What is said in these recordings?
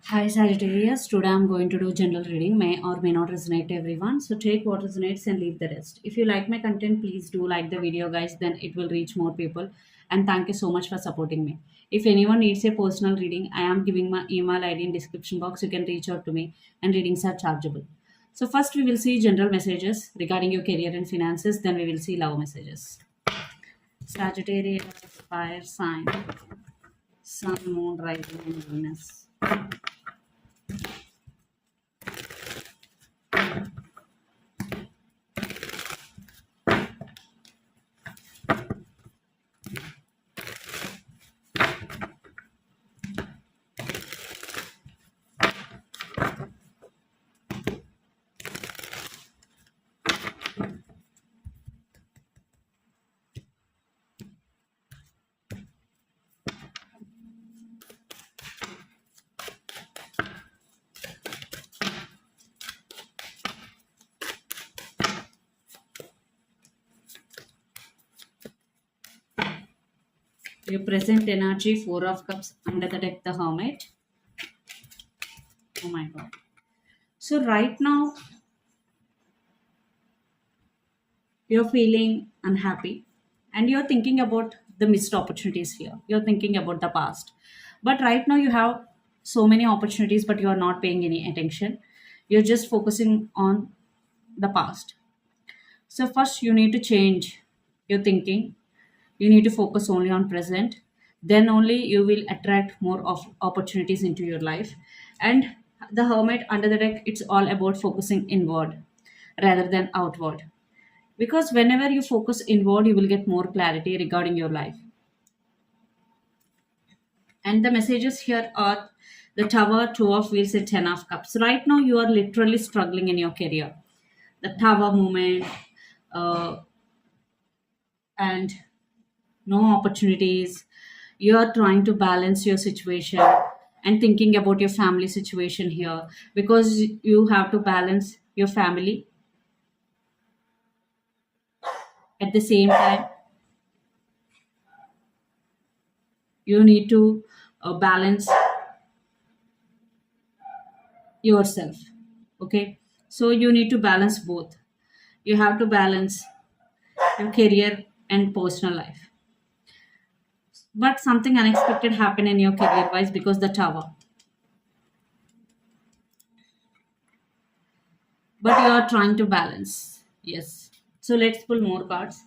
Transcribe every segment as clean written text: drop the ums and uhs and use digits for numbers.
Hi Sagittarius, today I'm going to do general reading, may or may not resonate to everyone. So take what resonates and leave the rest. If you like my content, please do like the video, guys, then it will reach more people. And thank you so much for supporting me. If anyone needs a personal reading, I am giving my email ID in description box. You can reach out to me and readings are chargeable. So first we will see general messages regarding your career and finances, then we will see love messages. Sagittarius, fire sign, sun, moon, rising, and Venus. Your present energy, Four of Cups, under the deck, the Hermit. Oh my God. So, right now, you're feeling unhappy and you're thinking about the missed opportunities here. You're thinking about the past. But right now, you have so many opportunities, but you are not paying any attention. You're just focusing on the past. So, first, you need to change your thinking. You need to focus only on present. Then only you will attract more of opportunities into your life. And the Hermit under the deck, it's all about focusing inward rather than outward, because whenever you focus inward you will get more clarity regarding your life. And the messages here are the Tower, Two of Wheels, and Ten of Cups. Right now you are literally struggling in your career. The Tower movement, uh, and no opportunities. You are trying to balance your situation and thinking about your family situation here, because you have to balance your family at the same time. You need to balance yourself. Okay, so you need to balance both. You have to balance your career and personal life. But something unexpected happened in your career wise, because the Tower, but you are trying to balance. Yes, so let's pull more cards.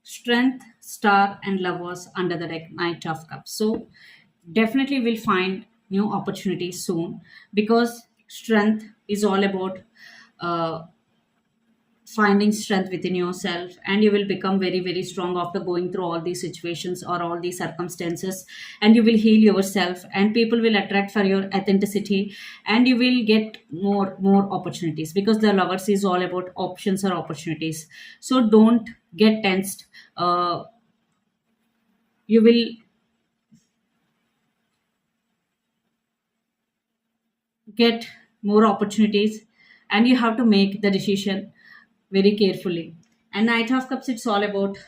Strength, Star, and Lovers under the deck, Knight of Cups. So definitely we'll find new opportunities soon, because strength is all about uh, finding strength within yourself, and you will become very very strong after going through all these situations or all these circumstances, and you will heal yourself and people will attract for your authenticity, and you will get more opportunities, because the Lovers is all about options or opportunities. So don't get tensed. You will get more opportunities, and you have to make the decision very carefully. And Knight of Cups, it's all about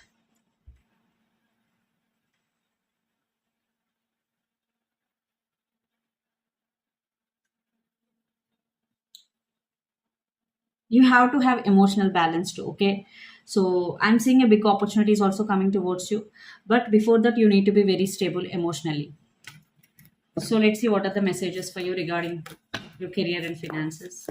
you have to have emotional balance too. Okay, so I'm seeing a big opportunity is also coming towards you, but before that you need to be very stable emotionally. So let's see what are the messages for you regarding your career and finances.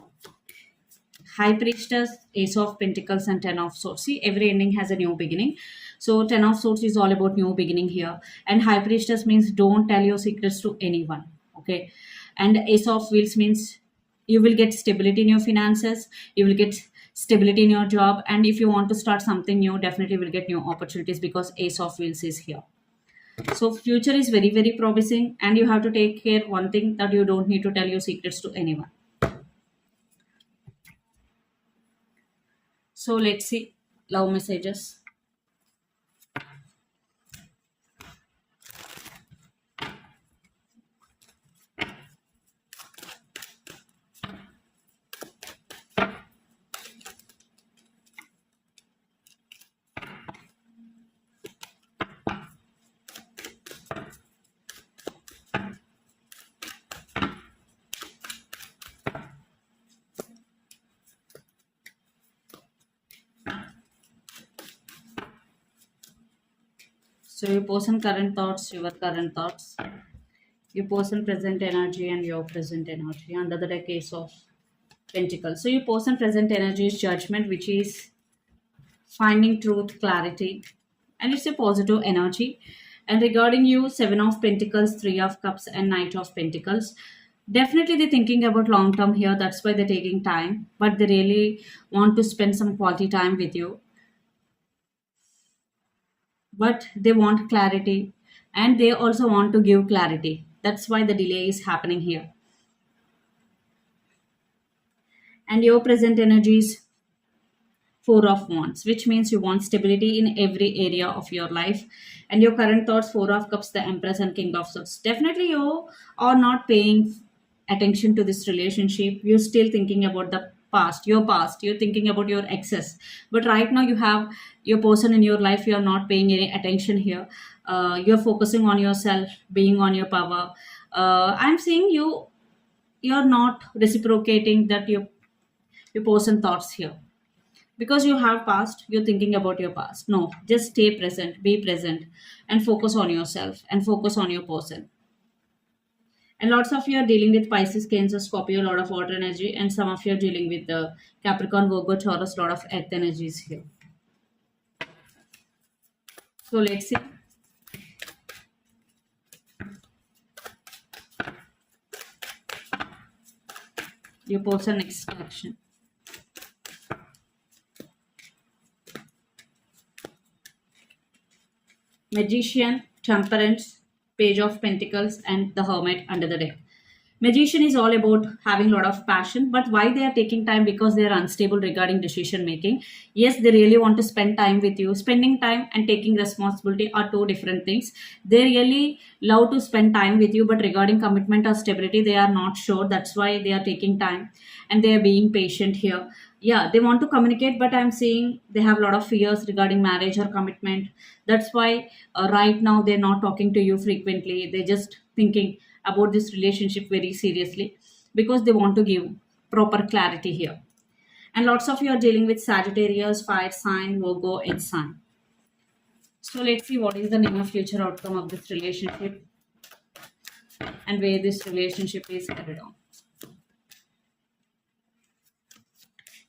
High Priestess, Ace of Pentacles, and Ten of Swords. See, every ending has a new beginning. So Ten of Swords is all about new beginning here, and High Priestess means don't tell your secrets to anyone. Okay, and Ace of Wheels means you will get stability in your finances. You will get stability in your job, and if you want to start something new, definitely will get new opportunities, because Ace of Wheels is here. So future is very very promising, and you have to take care one thing, that you don't need to tell your secrets to anyone. So let's see love messages. So your person current thoughts, your current thoughts, your person present energy and your present energy. Under the deck, Ace of Pentacles. So your person present energy is judgment, which is finding truth, clarity, and it's a positive energy. And regarding you, Seven of Pentacles, Three of Cups, and Knight of Pentacles. Definitely, they're thinking about long term here. That's why they're taking time, but they really want to spend some quality time with you. But they want clarity, and they also want to give clarity. That's why the delay is happening here. And your present energy is Four of Wands, which means you want stability in every area of your life. And your current thoughts, Four of Cups, the Empress, and King of Swords. Definitely, you are not paying attention to this relationship. You're still thinking about the past, your past. You're thinking about your exes. But right now, you have your person in your life. You're not paying any attention here. You're focusing on yourself, being on your power. I'm seeing you're not reciprocating that your person thoughts here because you have past. You're thinking about your past. No, just stay present, be present, and focus on yourself and focus on your person. And lots of you are dealing with Pisces, Cancer, Scorpio, a lot of water energy, and some of you are dealing with the Capricorn, Virgo, Taurus, lot of earth energies here. So let's see your person next action. Magician, Temperance, Page of Pentacles, and the Hermit under the deck. Magician is all about having a lot of passion, but why they are taking time? Because they are unstable regarding decision making. Yes, they really want to spend time with you. Spending time and taking responsibility are two different things. They really love to spend time with you, but regarding commitment or stability, they are not sure. That's why they are taking time and they are being patient here. Yeah, they want to communicate, but I'm seeing they have a lot of fears regarding marriage or commitment. That's why right now they're not talking to you frequently. They're just thinking about this relationship very seriously because they want to give proper clarity here. And lots of you are dealing with Sagittarius, fire sign, Virgo, and Sun. So let's see what is the name of future outcome of this relationship and where this relationship is headed on.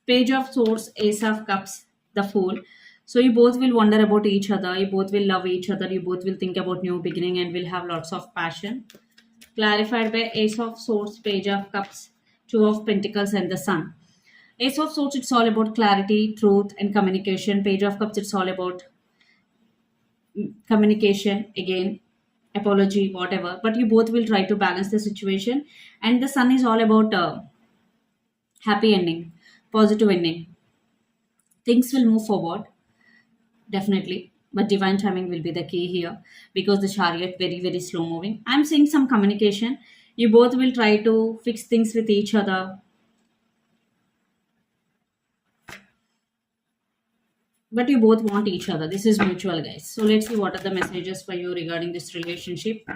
Page of Swords, Ace of Cups, the Fool. So you both will wonder about each other. You both will love each other. You both will think about new beginning and will have lots of passion. Clarified by Ace of Swords, Page of Cups, Two of Pentacles, and the Sun. Ace of Swords, it's all about clarity, truth, and communication. Page of Cups, it's all about communication, again, apology, whatever. But you both will try to balance the situation. And the Sun is all about happy ending, positive ending. Things will move forward, definitely. But divine timing will be the key here because the chariot very, very slow moving. I'm seeing some communication. You both will try to fix things with each other, but you both want each other. This is mutual, guys. So let's see what are the messages for you regarding this relationship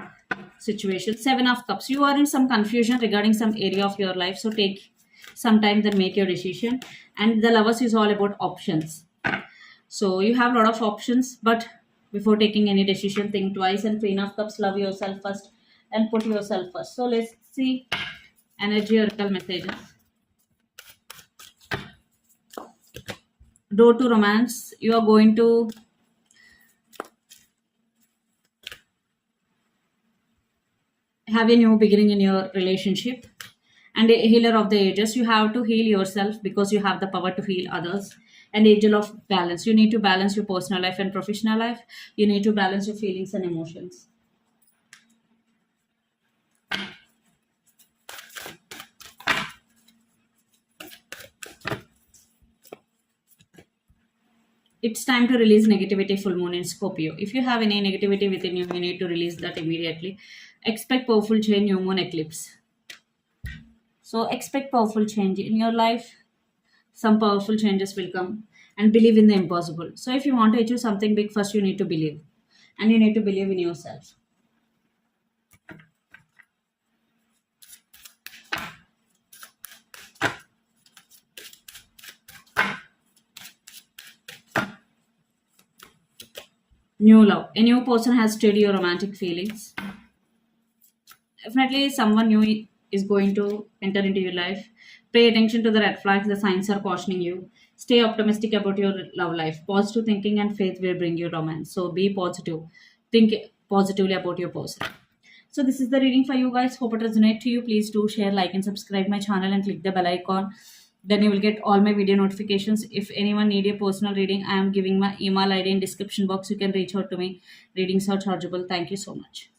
situation. Seven of Cups. You are in some confusion regarding some area of your life. So take some time, then make your decision. And the Lovers is all about options. So you have a lot of options, but before taking any decision, think twice. And Queen of Cups, love yourself first and put yourself first. So let's see energy oracle messages. Door to romance. You are going to have a new beginning in your relationship. And a healer of the ages. You have to heal yourself because you have the power to heal others. And angel of balance. You need to balance your personal life and professional life. You need to balance your feelings and emotions. It's time to release negativity. Full moon in Scorpio. If you have any negativity within you, you need to release that immediately. Expect powerful change. New moon eclipse. So expect powerful change in your life. Some powerful changes will come, and believe in the impossible. So if you want to achieve something big, first you need to believe, and you need to believe in yourself. New love. A new person has stirred your romantic feelings. Definitely, someone new is going to enter into your life. Pay attention to the red flags, the signs are cautioning you. Stay optimistic about your love life. Positive thinking and faith will bring you romance. So be positive. Think positively about your person. So this is the reading for you guys. Hope it resonates to you. Please do share, like, and subscribe my channel and click the bell icon. Then you will get all my video notifications. If anyone need a personal reading, I am giving my email ID in description box. You can reach out to me. Readings are chargeable. Thank you so much.